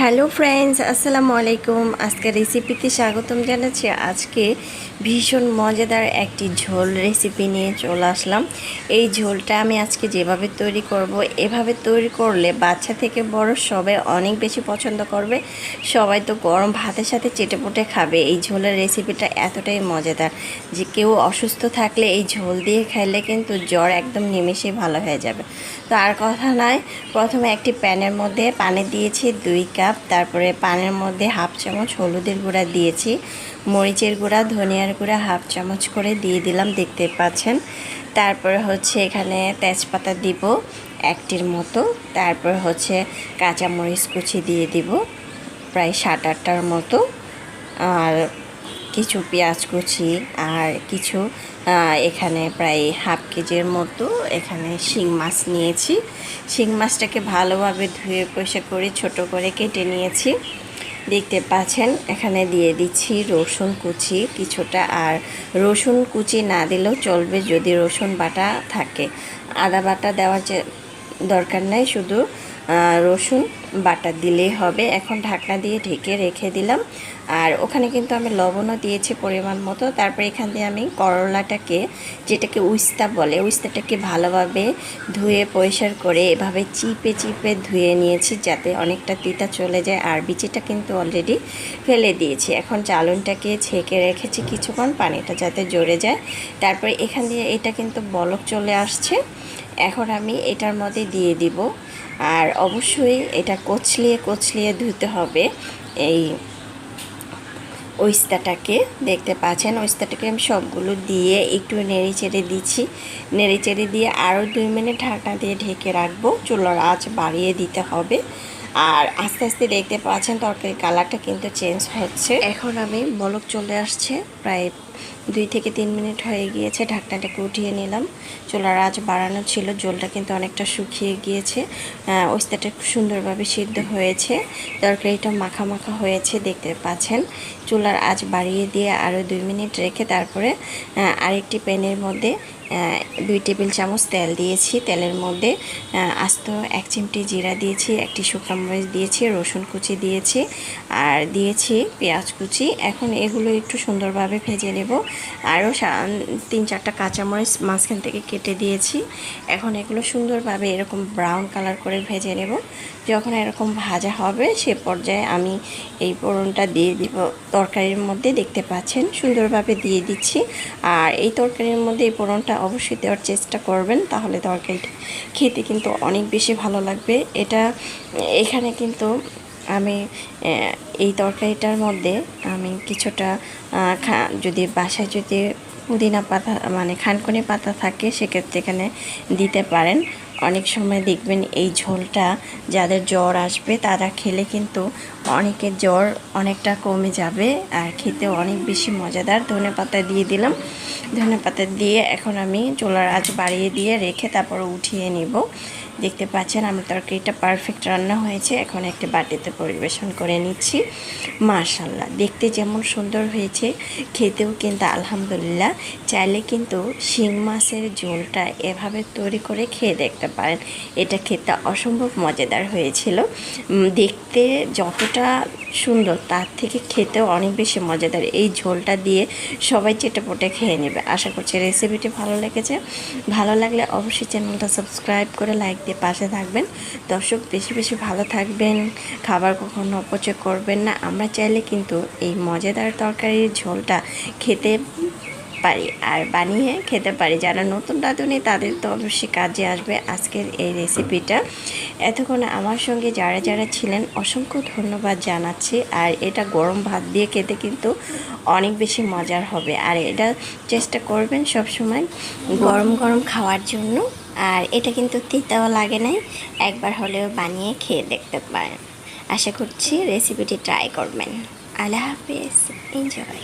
Hello friends, আসসালামু আলাইকুম। আজকে রেসিপিতে স্বাগতম জানাচ্ছি। আজকে ভীষণ মজাদার একটি ঝোল রেসিপি নিয়ে চলে আসলাম। এই ঝোলটা আমি আজকে যেভাবে তৈরি করব, এভাবে তৈরি করলে বাচ্চা থেকে বড় সবাই অনেক বেশি পছন্দ করবে। সবাই তো গরম ভাতের সাথে চেটেপুটে খাবে। এই ঝোলের রেসিপিটা এতটাই মজাদার যে কেউ অসুস্থ থাকলে এই ঝোল দিয়ে খাইলে কিন্তু জ্বর একদম নিমেষেই ভালো হয়ে যাবে। তো আর কথা নয়, প্রথমে একটি প্যানের মধ্যে পানি দিয়েছি 2 কাপ। তারপরে পানের মধ্যে হাফ চামচ হলুদের গুঁড়া দিয়েছি, মরিচের গুঁড়া, ধনিয়ার গুঁড়া হাফ চামচ করে দিয়ে দিলাম, দেখতে পাচ্ছেন। তারপরে হচ্ছে এখানে তেজপাতা দিব একটির মতো। তারপর হচ্ছে কাঁচামরিচ কুচি দিয়ে দিব প্রায় 7-8টার মতো, আর কিছু পেঁয়াজ কুচি, আর কিছু এখানে প্রায় হাফ কেজির মতো এখানে শিং মাছ নিয়েছি। শিং মাছটাকে ভালোভাবে ধুয়ে পরিষ্কার করে ছোট করে কেটে নিয়েছি, দেখতে পাচ্ছেন। এখানে দিয়ে দিচ্ছি রসুন কুচি কিছুটা, আর রসুন কুচি না দিলেও চলবে যদি রসুন বাটা থাকে। আদা বাটা দেওয়ার যে দরকার নাই, শুধু রসুন বাটা দিলেই হবে। এখন ঢাকনা দিয়ে ঢেকে রেখে দিলাম। আর ওখানে কিন্তু আমি লবণও দিয়েছি পরিমাণ মতো। তারপর এখান দিয়ে আমি করলাটাকে, যেটাকে উস্তা বলে, উস্তাটাকে ভালোভাবে ধুয়ে পরিষ্কার করে এভাবে চিপে চিপে ধুয়ে নিয়েছি যাতে অনেকটা তিতা চলে যায়। আর বিচিটা কিন্তু অলরেডি ফেলে দিয়েছি। এখন চালনটাকে ছেঁকে রেখেছি কিছুক্ষণ, পানিটা যাতে জড়ে যায়। তারপরে এখান দিয়ে এটা কিন্তু বলক চলে আসছে। এখন আমি এটার মধ্যে দিয়ে দিব, আর অবশ্যই এটা কচলিয়ে কচলিয়ে ধুতে হবে এই ওস্তাটাকে, দেখতে পাচ্ছেন। ওস্তাটাকে আমি সবগুলো দিয়ে একটু নেড়ে চেড়ে দিচ্ছি। নেড়ে চেড়ে দিয়ে আরও 2 মিনিট ঢাকনা দিয়ে ঢেকে রাখবো। চুলার আঁচ বাড়িয়ে দিতে হবে। আর আস্তে আস্তে দেখতে পাচ্ছেন তরকারির কালারটা কিন্তু চেঞ্জ হচ্ছে। এখন আমি বলক চলে আসছে, প্রায় 2 থেকে 3 মিনিট হয়ে গিয়েছে। ঢাকনাটাকে উঠিয়ে নিলাম। চুলার আঁচ বাড়ানো ছিল, জলটা কিন্তু অনেকটা শুকিয়ে গিয়েছে। ওস্তাটা খুব সুন্দরভাবে সিদ্ধ হয়েছে, তরকারিটা মাখা মাখা হয়েছে, দেখতে পাচ্ছেন। চুলার আঁচ বাড়িয়ে দিয়ে আরও 2 মিনিট রেখে তারপরে আরেকটি প্যানের মধ্যে 2 টেবিল চামচ তেল দিয়েছি। তেলের মধ্যে আস্ত 1 চিমটি জিরা দিয়েছি, একটি শুকনো মরিচ দিয়েছি, রসুন কুচি দিয়েছি, আর দিয়েছি পেঁয়াজ কুচি। এখন এগুলো একটু সুন্দরভাবে ভেজে নেব। আরও 3-4টা কাঁচামরিচ মাঝখান থেকে কেটে দিয়েছি। এখন এগুলো সুন্দরভাবে এরকম ব্রাউন কালার করে ভেজে নেব। যখন এরকম ভাজা হবে সে পর্যায়ে আমি এই ফোড়নটা দিয়ে দিব তরকারির মধ্যে, দেখতে পাচ্ছেন সুন্দরভাবে দিয়ে দিচ্ছি। আর এই তরকারির মধ্যে এই ফোড়নটা অবশ্যই দেওয়ার চেষ্টা করবেন, তাহলে তরকারিটা খেতে কিন্তু অনেক বেশি ভালো লাগবে। এখানে কিন্তু আমি এই তরকারিটার মধ্যে আমি কিছুটা যদি বাসায় যদি পুদিনা পাতা মানে খানকুনি পাতা থাকে সেক্ষেত্রে এখানে দিতে পারেন। অনেক সময় দেখবেন এই ঝোলটা যাদের জ্বর আসবে তারা খেলে কিন্তু অনেকের জ্বর অনেকটা কমে যাবে, আর খেতে অনেক বেশি মজাদার। ধনেপাতা দিয়ে দিলাম। ধনেপাতা দিয়ে এখন আমি চুলার আঁচ বাড়িয়ে দিয়ে রেখে তারপর উঠিয়ে নিব। দেখতে পাচ্ছেন আমার তরকারিটা পারফেক্ট রান্না হয়েছে। এখন একটা বাটিতে পরিবেশন করে নিচ্ছি। মাশাআল্লাহ, দেখতে যেমন সুন্দর হয়েছে খেতেও কিন্তু আলহামদুলিল্লাহ। চাইলে কিন্তু শিং মাছের ঝোলটা এভাবে তৈরি করে খেয়ে দেখতে পারেন। এটা খেতে অসম্ভব মজাদার হয়েছিল। দেখতে যতটা সুন্দর তার থেকে খেতেও অনেক বেশি মজাদার। এই ঝোলটা দিয়ে সবাই চেটেপুটে খেয়ে নেবে। আশা করছি রেসিপিটি ভালো লেগেছে। ভালো লাগলে অবশ্যই চ্যানেলটা সাবস্ক্রাইব করে লাইক দিয়ে পাশে থাকবেন। দর্শক, বেশি বেশি ভালো থাকবেন, খাবার কখনো অপচয় করবেন না। আমরা চাইলে কিন্তু এই মজাদার তরকারির ঝোলটা খেতে পারি আর বানিয়ে খেতে পারি। যারা নতুন রাঁধুনি তাদের তো অবশ্যই কাজে আসবে আজকের এই রেসিপিটা। এতক্ষণ আমার সঙ্গে যারা যারা ছিলেন অসংখ্য ধন্যবাদ জানাচ্ছি। আর এটা গরম ভাত দিয়ে খেতে কিন্তু অনেক বেশি মজার হবে। আর এটা চেষ্টা করবেন সব সময় গরম গরম খাওয়ার জন্য। আর এটা কিন্তু তিতাও লাগে নাই, একবার হলেও বানিয়ে খেয়ে দেখতে পারেন। আশা করছি রেসিপিটি ট্রাই করবেন। আল্লাহ হাফেজ, এনজয়।